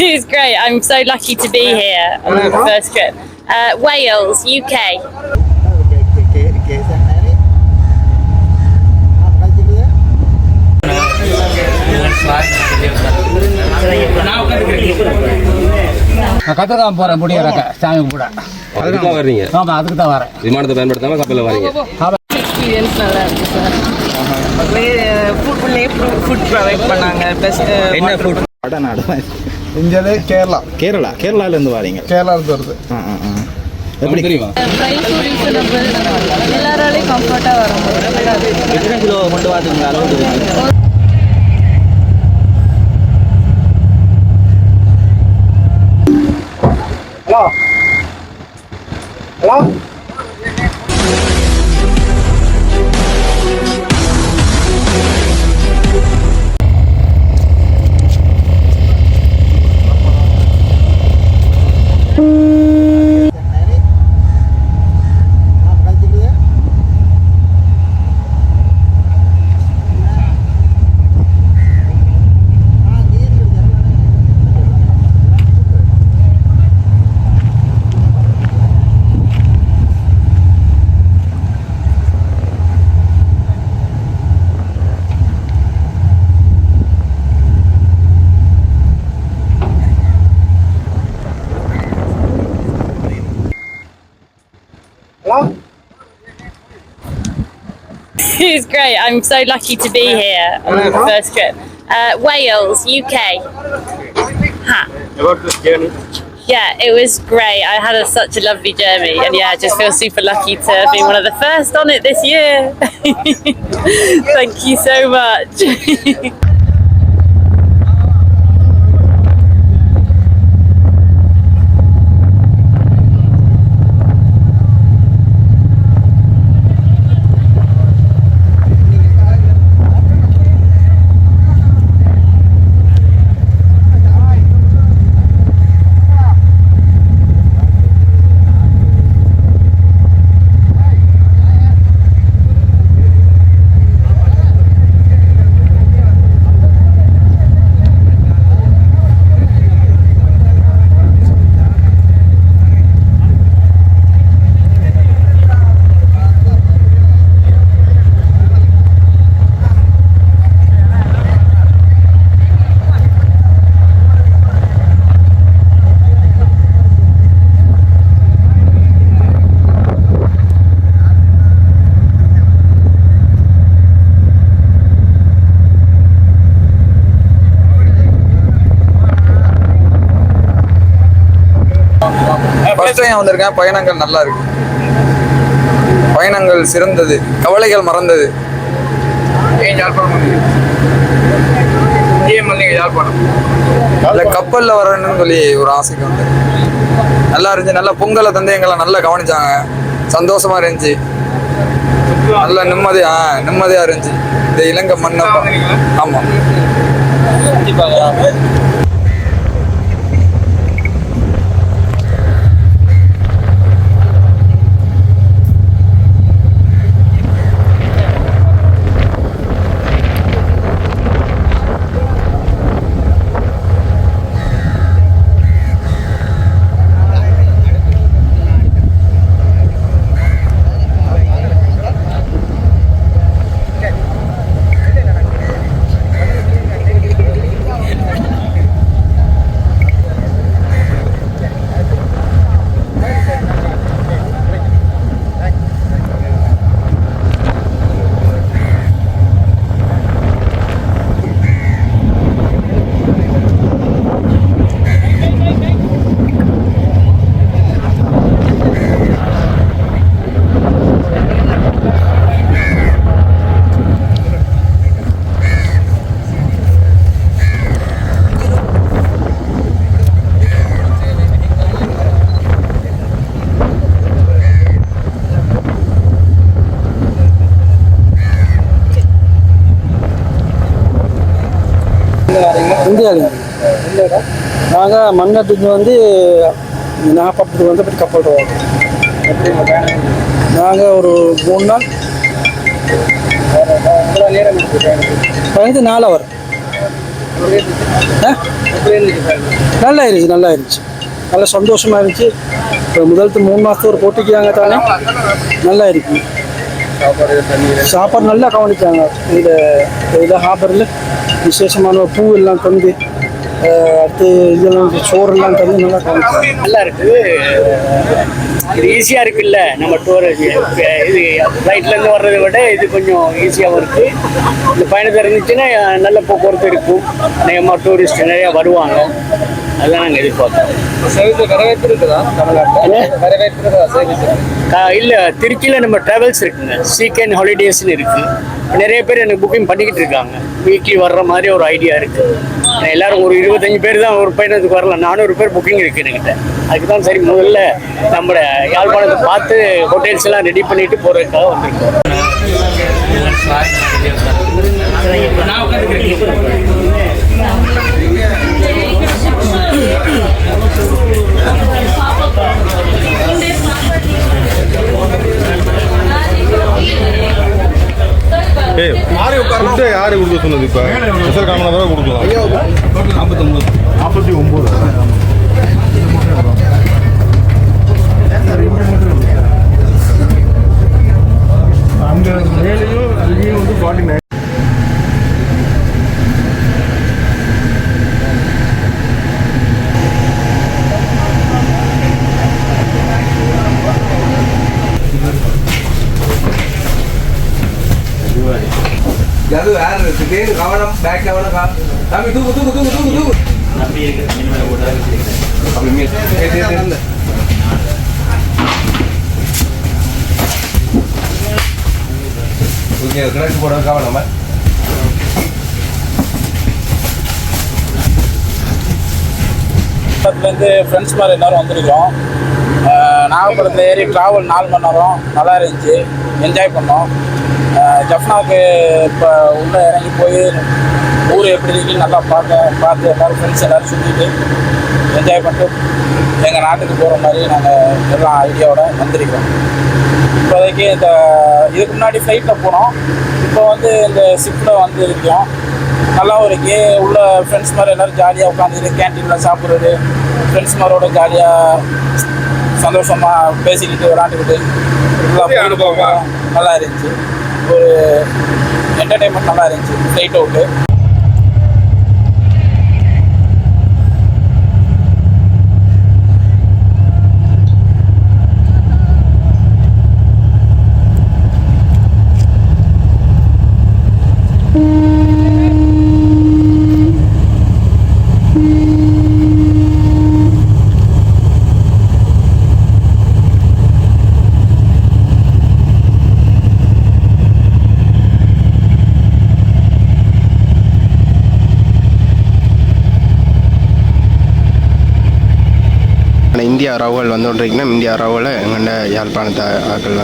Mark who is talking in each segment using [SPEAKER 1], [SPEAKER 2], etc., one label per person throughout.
[SPEAKER 1] It was great. I'm so lucky to be here on the first trip. Wales, UK.
[SPEAKER 2] கத்ததான் போறேன் முடியறக்க சாமி கூட
[SPEAKER 3] அதுக்கு தான் வர்றீங்க?
[SPEAKER 2] ஆமா, அதுக்கு தான் வரேன்.
[SPEAKER 3] விமானத்தை பயன்படுத்தாம கப்பலில் வரீங்க?
[SPEAKER 1] எக்ஸ்பீரியன்ஸ் நல்லா இருக்கு சார்.
[SPEAKER 4] ஃபுட் ப்ரொவைட் பண்ணாங்க.
[SPEAKER 3] என்ன ஃபுட்?
[SPEAKER 5] வடநாடு இந்தியாவிலே கேரளாலேருந்து வரீங்க? கேரளாலேருந்து வருது.
[SPEAKER 3] எப்படி தெரியுமா?
[SPEAKER 1] எல்லாராலையும் கம்ஃபர்ட்டாக வரும்.
[SPEAKER 5] எத்தனை கிலோ கொண்டு வரதுங்க அளவு இருக்கு? Hello hello
[SPEAKER 1] It was great. I'm so lucky to be here on the first trip. Wales, UK.
[SPEAKER 3] About this journey?
[SPEAKER 1] Yeah, it was great. I had such a lovely journey, and yeah, I just feel super lucky to be one of the first on it this year. Thank you so much.
[SPEAKER 6] First time வந்திருக்கேன். பயணங்கள் நல்லா இருக்கு. பயணங்கள் சிறந்தது. கவலைகள் மறந்தது. கப்பல்ல வரணும்னு சொல்லி ஒரு ஆசைக்கு வந்து நல்லா இருந்துச்சு. நல்லா பொங்கலை தந்து எங்களை நல்லா கவனிச்சாங்க. சந்தோஷமா இருந்துச்சு. நல்லா நிம்மதியா இருந்துச்சு. இந்த இலங்கை மண்ணை. ஆமா,
[SPEAKER 2] இந்தியாவில் நாங்கள் மண்ணத்துக்கு வந்து நாகப்பட்டினத்துக்கு வந்து அப்படி கப்பல் போவோம். நாங்கள் ஒரு 3 நாள்
[SPEAKER 5] 4 hour.
[SPEAKER 2] நல்லா இருந்துச்சு நல்லா சந்தோஷமாக இருந்துச்சு. இப்போ முதல் 3 மாதத்துக்கு ஒரு போட்டிக்காங்க தானே, நல்லா இருக்கு. சாப்பாடு நல்லா கவனிச்சாங்க. இந்த ஹாபரில் விசேஷமான பூ எல்லாம் தந்து, அடுத்து இதெல்லாம் சோறெல்லாம் தந்து நல்லா கவனிச்சாங்க.
[SPEAKER 7] நல்லா இருக்குது. இது ஈஸியாக இருக்குல்ல, நம்ம டூர் இது ஃப்ளைட்லேருந்து வர்றதை விட இது கொஞ்சம் ஈஸியாகவும் இருக்குது. இந்த பயணத்தை இருந்துச்சுன்னா நல்ல போக்குவரத்து இருக்கும், நிறைய டூரிஸ்ட் நிறையா வருவாங்க. அதுதான் நாங்கள் எதிர்பார்த்தோம்.
[SPEAKER 6] வரவேற்பு இருக்குதா தமிழ்நாட்டில்? வரவேற்பு
[SPEAKER 7] இல்லை, திருச்சியில் நம்ம ட்ராவல்ஸ் இருக்குங்க, சீக்கன் ஹாலிடேஸ்ன்னு இருக்குது. நிறைய பேர் எனக்கு புக்கிங் பண்ணிக்கிட்டு இருக்காங்க. வீக்லி வர்ற மாதிரி ஒரு ஐடியா இருக்குது. எல்லாரும் ஒரு 25 பேர் தான் ஒரு பயணத்துக்கு வரலாம். 400 பேர் புக்கிங் இருக்குது என்கிட்ட. அதுக்கு தான் சரி முதல்ல நம்ம யாழ்ப்பாணத்தை பார்த்து ஹோட்டல்ஸ் எல்லாம் ரெடி பண்ணிட்டு போகிறதுக்காக வந்திருக்கோம்.
[SPEAKER 5] யாரு கொடுக்க சொன்னது? இப்போ ஸ்பெஷல் காமனாக தான் கொடுக்கலாம். 49 அங்கே மேலேயும் அங்கேயும் வந்து 49.
[SPEAKER 3] அது வேற இருக்கு. கவனம், பேக் கவனம். தம்பி தூக்கு. கிழக்கு போட கவனம்.
[SPEAKER 2] ஃப்ரெண்ட்ஸ் மாதிரி எல்லாரும் வந்திருக்கோம். நாகப்பட்டினத்தில் ஏறி ட்ராவல் 4 மணி நேரம் நல்லா இருந்துச்சு, என்ஜாய் பண்ணோம். ஜஃப்னாவுக்கு இப்போ உள்ளே இறங்கி போய் ஊர் எப்படி இருக்குன்னு நல்லா பார்த்து எல்லோரும் ஃப்ரெண்ட்ஸ் எல்லோரும் சுற்றிட்டு என்ஜாய் பண்ணிட்டு எங்கள் நாட்டுக்கு போகிற மாதிரி நாங்கள் எல்லாம் ஐடியாவோட வந்திருக்கோம். இப்போதைக்கு இதுக்கு முன்னாடி ஃப்ளைட்டில் போனோம், இப்போ இந்த ஷிப்பில் இருக்கோம். நல்லாவும் இருக்கு. உள்ள ஃப்ரெண்ட்ஸ் மாதிரி எல்லோரும் ஜாலியாக உட்காந்துட்டு கேன்டீனில் சாப்பிட்றது, ஃப்ரெண்ட்ஸ் மாதிரோட ஜாலியாக சந்தோஷமாக பேசிக்கிட்டு விளாண்டுக்கிட்டு நல்லா இருந்துச்சு. ஒரு என்டர்டெயின்மெண்ட் நல்லா இருந்துச்சு ஃப்ளைட் அவுட்டு.
[SPEAKER 8] இந்தியா ரவுகள் வந்து கொண்டிருக்கணும். இந்தியா ரவுவில் எங்கள்ட யாழ்ப்பாணத்தை ஆக்கள்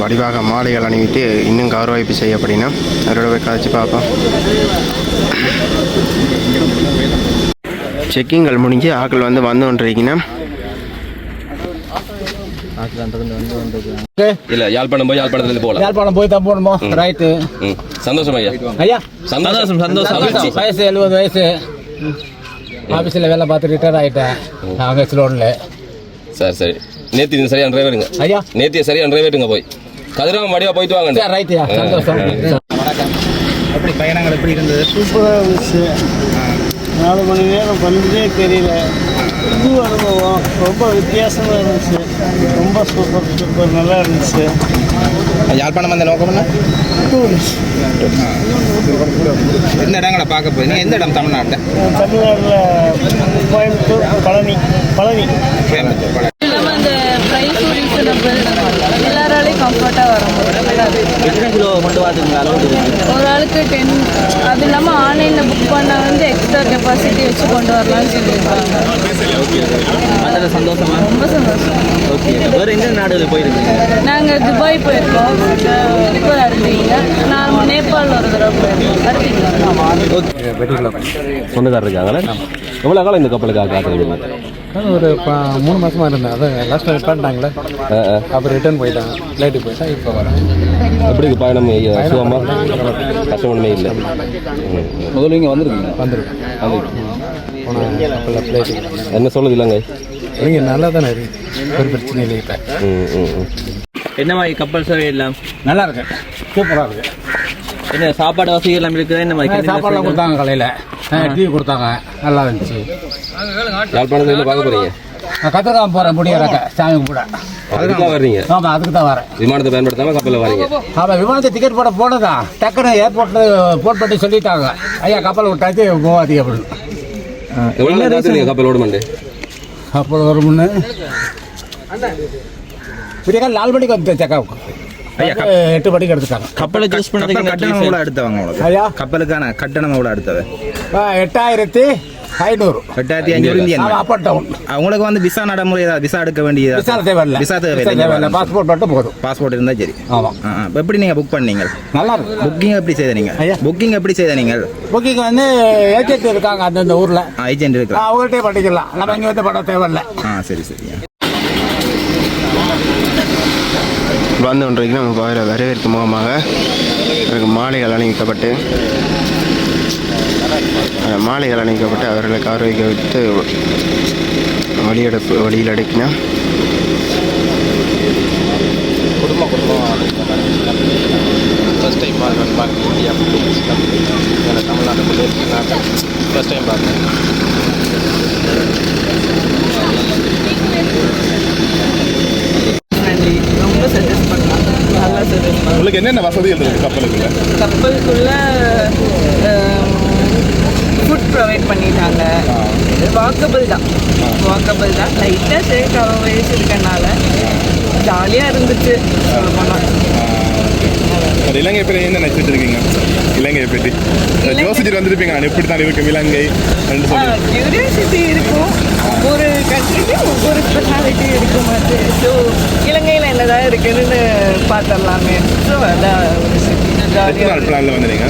[SPEAKER 8] வடிவாக மாலைகள் அணிவித்து இன்னும் கௌரவிப்பு செய்யப்படினா அவரோட போய் கதைச்சு பார்ப்போம். செக்கிங்கள் முடிஞ்சு ஆக்கள் வந்து கொண்டிருக்கணும்.
[SPEAKER 3] இல்ல யாழ்ப்பாணம் போய் யாழ்ப்பாணத்துல போகலாம்.
[SPEAKER 2] யாழ்ப்பாணம் போய் தான் போகணுமோ? ரைட்டு.
[SPEAKER 3] சந்தோஷம் ஐயா.
[SPEAKER 2] ஐயா
[SPEAKER 3] சந்தோஷம்.
[SPEAKER 2] வயசு 70 வயசு. ஆஃபீஸில் வேலை பார்த்து ரிட்டையர் ஆகிட்டேன். நாங்கள் ஸ்லோனில்.
[SPEAKER 3] சரி. நேற்று சரியான டிரைவருங்க
[SPEAKER 2] ஐயா.
[SPEAKER 3] நேற்று சரியான டிரைவருங்க. போய் கதிராம வடிவா போயிட்டு வாங்க.
[SPEAKER 2] ரைட்யா, சந்தோஷம்.
[SPEAKER 5] வணக்கம். எப்படி பயணங்கள் எப்படி இருந்தது?
[SPEAKER 2] சூப்பராக இருந்துச்சு. 4 மணி நேரம் பண்ணதே தெரியல. புது அனுபவம், ரொம்ப வித்தியாசமாக இருந்துச்சு. ரொம்ப சூப்பர் நல்லா இருந்துச்சு.
[SPEAKER 5] யாழ்ப்பாணம் வந்த நோக்கம் என்ன?
[SPEAKER 2] டூரிஸ்ட்.
[SPEAKER 5] எந்த இடங்களை பார்க்க போய் எந்த இடம்? தமிழ்நாட்டில்
[SPEAKER 2] கோயம்புத்தூர், பழனி.
[SPEAKER 9] அந்த ப்ரைஸ் ரீசனபிள், எல்லாராலையும் கம்ஃபர்ட்டாக வர முடியும்.
[SPEAKER 5] எத்தனை கிலோ கொண்டு வரதுங்க அளவு?
[SPEAKER 9] ஒரு ஆளுக்கு 10. அது இல்லாமல் ஆன்லைனில் புக் பண்ணால் எக்ஸ்ட்ரா கெப்பாசிட்டி வச்சு கொண்டு வரலாம்னு சொல்லியிருக்காங்க.
[SPEAKER 5] அதில் சந்தோஷமா?
[SPEAKER 9] ரொம்ப சந்தோஷம்.
[SPEAKER 5] ஓகே. வேறு எந்த நாடுகள் போயிருக்கீங்க?
[SPEAKER 9] நாங்கள் துபாய் போயிருக்கோம், இப்போ அருந்தீங்க. நான் நேபாள் ஒரு தடவை போயிருக்கோம், அருந்தீங்க.
[SPEAKER 3] சொந்தக்காரர் இருக்காங்களே. எவ்வளோ காலம் இந்த கப்பலுக்காக காத்துறீங்க?
[SPEAKER 2] ஒரு 3 மாதமாக இருந்தேன். அதான் லாஸ்ட்டாக நிப்பாட்டாங்களே, அப்புறம் ரிட்டர்ன் போயிட்டாங்க. ஃப்ளைட்டுக்கு போயிட்டேன். இப்போ வரேன்.
[SPEAKER 10] எப்படி பயணம் சுகமா? கஷ்டம் ஒன்றுமே இல்லை. முதல்ல இங்கே வந்துருக்கீங்க? வந்துருக்கேன். போனால் அப்போல்லாம் ஃப்ளைட்டு என்ன சொல்லுது இல்லைங்க? இல்லைங்க, நல்லா தானே இருக்குது, ஒரு பிரச்சனை இல்லை. இப்போ
[SPEAKER 5] என்ன மாதிரி கப்பல் சேவை எல்லாம்
[SPEAKER 2] நல்லா இருக்கு, சூப்பராக இருக்குது.
[SPEAKER 5] என்ன சாப்பாடு வசதி எல்லாம் இருக்குது? என்ன மாதிரி
[SPEAKER 2] சாப்பாடுலாம் கொடுத்தாங்க, காலையில் டீ கொடுத்தாங்க, நல்லா இருந்துச்சு.
[SPEAKER 10] யாழ்ப்பாணத்தில் பார்க்க போகிறீங்க?
[SPEAKER 2] நான் கற்றுக்காம போகிறேன், முடியறக்க சாமி கூட.
[SPEAKER 10] அதுக்கு தான் வர்றீங்க?
[SPEAKER 2] ஆமாம், அதுக்கு தான் வரேன்.
[SPEAKER 10] விமானத்தை பயன்படுத்தாமல் கப்பலில் வரீங்க?
[SPEAKER 2] ஆமாம், விமானத்தை டிக்கெட் போனதான் டக்குன்னு ஏர்போர்ட்டில் போன் பண்ணி சொல்லிட்டாங்க, ஐயா கப்பல் விட்டாச்சு போகாதீங்க அப்படின்னு.
[SPEAKER 10] எவ்வளோ நேரம் காத்துறீங்க கப்பல் ஓடுமாண்டு?
[SPEAKER 2] கப்பல் ஒரு முன்னு விடிய 4 மணிக்கு வந்து செக்அப், 8 மணிக்கு எடுத்துட்டாங்க.
[SPEAKER 5] கப்பலை சூஸ் பண்ணதுக்கு கட்டணம் எவ்வளோ எடுத்தவங்க உங்களுக்கு?
[SPEAKER 2] ஐயா
[SPEAKER 5] கப்பலுக்கான கட்டணம் எவ்வளோ எடுத்தது?
[SPEAKER 2] 8500.
[SPEAKER 5] 8500
[SPEAKER 2] அப் அண்ட் டவுன்.
[SPEAKER 5] அவங்களுக்கு வந்து விசா நடைமுறை ஏதாவது விசா எடுக்க வேண்டியது?
[SPEAKER 2] விசா தேவையில்லை.
[SPEAKER 5] விசா தேவையில்லை,
[SPEAKER 2] பாஸ்போர்ட் மட்டும் போதும்.
[SPEAKER 5] பாஸ்போர்ட் இருந்தால் சரி.
[SPEAKER 2] ஆமாம்.
[SPEAKER 5] எப்படி நீங்கள் புக் பண்ணீங்க?
[SPEAKER 2] நல்லா இருக்கு.
[SPEAKER 5] புக்கிங் எப்படி செய்த நீங்கள்? புக்கிங் எப்படி செய்த நீங்கள்?
[SPEAKER 2] புக்கிங் வந்து ஏஜென்ட் இருக்காங்க அந்தந்த ஊரில்,
[SPEAKER 5] ஏஜென்ட் இருக்கு,
[SPEAKER 2] அவங்கள்ட்டே பண்ணிக்கலாம். நம்ம இங்கே வந்து பண்ண தேவையில்லை.
[SPEAKER 5] சரி சரி.
[SPEAKER 8] வந்து ஒன்றைக்கு நம்ம பார்க்குற வரவேற்பு முகமாக அவருக்கு மாலைகள் அணிவிக்கப்பட்டு அவர்களை கௌரவிக்க வைத்து வழியில் அடைக்கினா
[SPEAKER 2] ஃபர்ஸ்ட் டைம் பார்க்குறேன். இந்தியா தமிழ்நாட்டுக்குள்ளே ஃபர்ஸ்ட் டைம் பார்க்குறேன்.
[SPEAKER 9] ரொம்ப சஜஸ்ட் பண்ணலாம், நல்லா சஜஸ்ட் பண்ணலாம்.
[SPEAKER 10] உங்களுக்கு என்னென்ன வசதிகள் இருக்குது கப்பலுக்குள்ள?
[SPEAKER 9] கப்பலுக்குள்ள ஃபுட் ப்ரொவைட் பண்ணிட்டாங்க. வாக்கபிள் தான், லைட்டாக ஷேக் வயசு இருக்கனால ஜாலியாக இருந்துச்சு சொல்ல போனால்.
[SPEAKER 10] இலங்கை பற்றி என்ன நினச்சிட்டு இருக்கீங்க? இலங்கையை பற்றி யோசிச்சுட்டு வந்துருப்பீங்க, நான் எப்படி தான் இருக்கும் இலங்கை?
[SPEAKER 9] கியூரியாசிட்டி இருக்கும், ஒவ்வொரு கண்ட்ரிக்கும் ஒவ்வொரு ஸ்பெஷாலிட்டி இருக்கும். அது ஸோ இலங்கையில் என்னதான் இருக்குன்னு பார்த்துடலாமே. ஸோ அதான் ஜாலியாக.
[SPEAKER 10] பிளானில் வந்துடுங்க?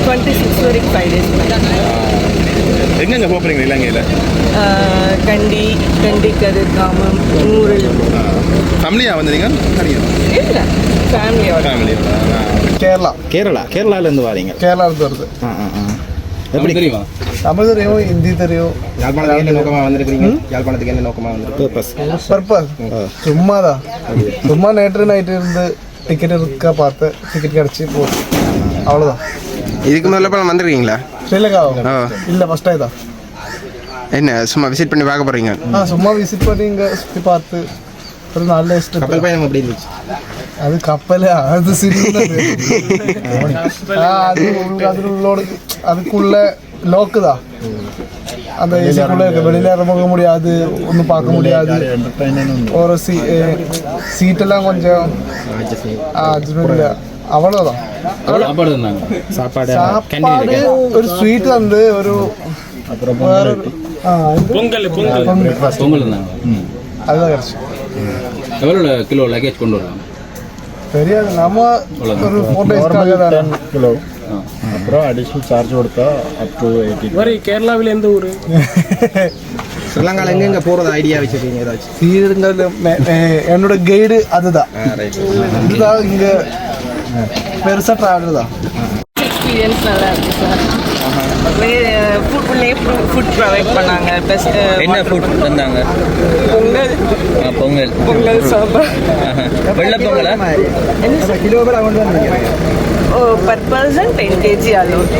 [SPEAKER 9] 26 வரைக்கும் 5 days.
[SPEAKER 10] எங்கெங்கே போகிறீங்க இலங்கையில்?
[SPEAKER 9] கண்டி, கதிர்காமம், நூறில்.
[SPEAKER 10] ஃபேமிலியாக வந்துடுங்க?
[SPEAKER 9] இல்லை, ஃபேமிலியோட.
[SPEAKER 5] கேரளாலேருந்து வரீங்க?
[SPEAKER 2] கேரளாவிலேருந்து வருது.
[SPEAKER 5] எப்படி தெரியுமா?
[SPEAKER 2] தமிழ் தெரியும், ஹிந்தி தெரியும்.
[SPEAKER 5] யாழ்ப்பாணத்துக்கு என்ன நோக்கமாக வந்திருக்கிறீங்க? யாழ்ப்பாணத்துக்கு என்ன நோக்கமாக வந்திருக்கு?
[SPEAKER 2] பர்பஸ் சும்மாதான், சும்மா நேற்று நைட்டு இருந்து டிக்கெட் இருக்கா பார்த்து டிக்கெட் கிடச்சி போகுது, அவ்வளோதான்.
[SPEAKER 8] இதுக்கு முதல்ல படம் வந்துருக்கீங்களா?
[SPEAKER 2] ஸ்ரீலங்காவா? இல்லை, ஃபர்ஸ்ட் டைம் தான்.
[SPEAKER 8] என்ன சும்மா விசிட் பண்ணி பார்க்க போகிறீங்க?
[SPEAKER 2] சும்மா விசிட் பண்ணி இங்கே சுற்றி பார்த்து ஒரு 4 days
[SPEAKER 5] கப்பல் பயணம் எப்படி இருந்துச்சு?
[SPEAKER 2] அது கப்பல், அது சிறிய அது உள்ளோட அதுக்குள்ள லோக்கு தான். அந்த ஏசிக்குள்ள வெளியில இறங்க முடியாது, ஒன்றும் பார்க்க முடியாது. ஒரு சீட்டெல்லாம் கொஞ்சம் அட்ஜஸ்ட்மெண்ட், அவ்வளோதான்.
[SPEAKER 5] சாப்பாடு
[SPEAKER 2] ஒரு ஸ்வீட் வந்து ஒரு
[SPEAKER 10] பொங்கல்
[SPEAKER 2] அதுதான் கிடச்சி.
[SPEAKER 10] எவ்வளோ கிலோ லக்கேஜ் கொண்டு வரலாம்
[SPEAKER 2] தெரியாது, நம்ம ஒரு 4 days
[SPEAKER 10] கிலோ. அப்புறம் அடிஷ்னல் சார்ஜ் கொடுத்தா அப் டு 80. கேரளாவில் எந்த ஊர்?
[SPEAKER 5] ஸ்ரீலங்காவில் எங்கெங்கே போகிறது ஐடியா வச்சுருக்கீங்க ஏதாச்சும்?
[SPEAKER 2] என்னோட கைடு அதுதான். இதுதான் இங்கே பெருசாக ட்ராவல் தான்.
[SPEAKER 9] எக்ஸ்பீரியன்ஸ் நல்லா இருக்கு சார். ஃபுட்லேயே ஃபுட் ப்ரொவைட் பண்ணாங்க. ப்ளஸ்
[SPEAKER 5] என்ன ஃபுட் தந்தாங்க?
[SPEAKER 9] பொங்கல் சாம்பார்.
[SPEAKER 5] வெள்ளை பொங்கலா?
[SPEAKER 9] per person 10 kg allowed.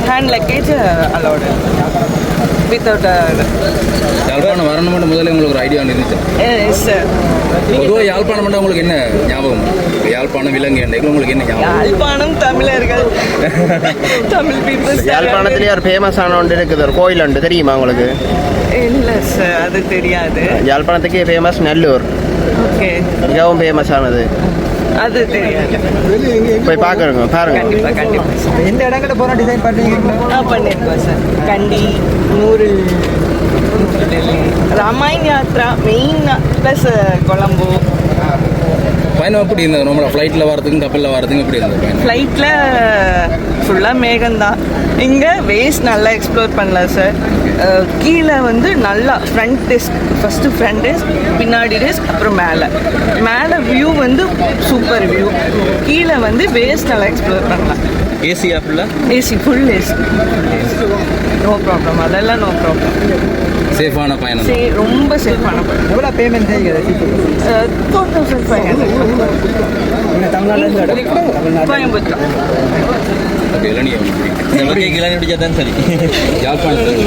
[SPEAKER 9] Hand luggage allowed. Without
[SPEAKER 10] Yazhpanam வரணும்னு முதல்ல உங்களுக்கு ஒரு ஐடியா இருந்துச்சு?
[SPEAKER 9] Yes sir.
[SPEAKER 10] பொதுவாக யாழ்ப்பாணம் பண்ணால் உங்களுக்கு என்ன ஞாபகம்? யாழ்ப்பாணம் விலங்கு உங்களுக்கு என்ன ஞாபகம்?
[SPEAKER 9] யாழ்ப்பாணம் தமிழர்கள், தமிழ் பீப்புள்ஸ்.
[SPEAKER 8] யாழ்ப்பாணத்திலேயே ஒரு ஃபேமஸான ஒன்று இருக்குது, ஒரு கோயில் உண்டு, தெரியுமா உங்களுக்கு?
[SPEAKER 9] இல்லை சார், அது தெரியாது.
[SPEAKER 8] யாழ்ப்பாணத்துக்கே ஃபேமஸ் நல்லூர்.
[SPEAKER 9] ஓகே.
[SPEAKER 8] மிகவும் ஃபேமஸானது,
[SPEAKER 9] அது தெரியாது.
[SPEAKER 8] போய் பாருங்க.
[SPEAKER 9] கண்டிப்பாக.
[SPEAKER 5] எந்த இடங்களை போனால் டிசைன் பண்ணுவீங்க?
[SPEAKER 9] பண்ணியிருக்கோம் சார். கண்டி, நூறில், ராமாயண யாத்ரா மெயின், ப்ளஸ் கொலம்போ.
[SPEAKER 10] பயணம் எப்படி இருந்தது? நம்மளோட ஃப்ளைட்டில் வரதுக்கும் கப்பலில் வரதுக்கும் எப்படி இருந்தது பயணம்?
[SPEAKER 9] ஃப்ளைட்டில் ஃபுல்லாக மேகம்தான். இங்கே வேஸ்ட் நல்லா எக்ஸ்ப்ளோர் பண்ணலாம் சார்.
[SPEAKER 11] கீழே வந்து நல்லா front desk, first front desk, பின்னாடி டெஸ்க், அப்புறம் மேலே வியூ வந்து சூப்பர் வியூ. கீழே வந்து வேஸ்ட் நல்லா எக்ஸ்ப்ளோர் பண்ணலாம்.
[SPEAKER 10] ஏசியா ஃபுல்லாக?
[SPEAKER 11] AC, full AC, no problem, அதெல்லாம் நோ ப்ராப்ளம்.
[SPEAKER 10] சேஃபான பயணம்.
[SPEAKER 11] ரொம்ப சேஃபான பயணம்.
[SPEAKER 5] எவ்வளோ பேமெண்ட் செய்கிறது?
[SPEAKER 11] 4500. கோயம்புத்தூர்.
[SPEAKER 10] ஓகே, இளநீ இளநீ பிடிச்சா தான் சரி. யாழ்ப்பாணத்தில்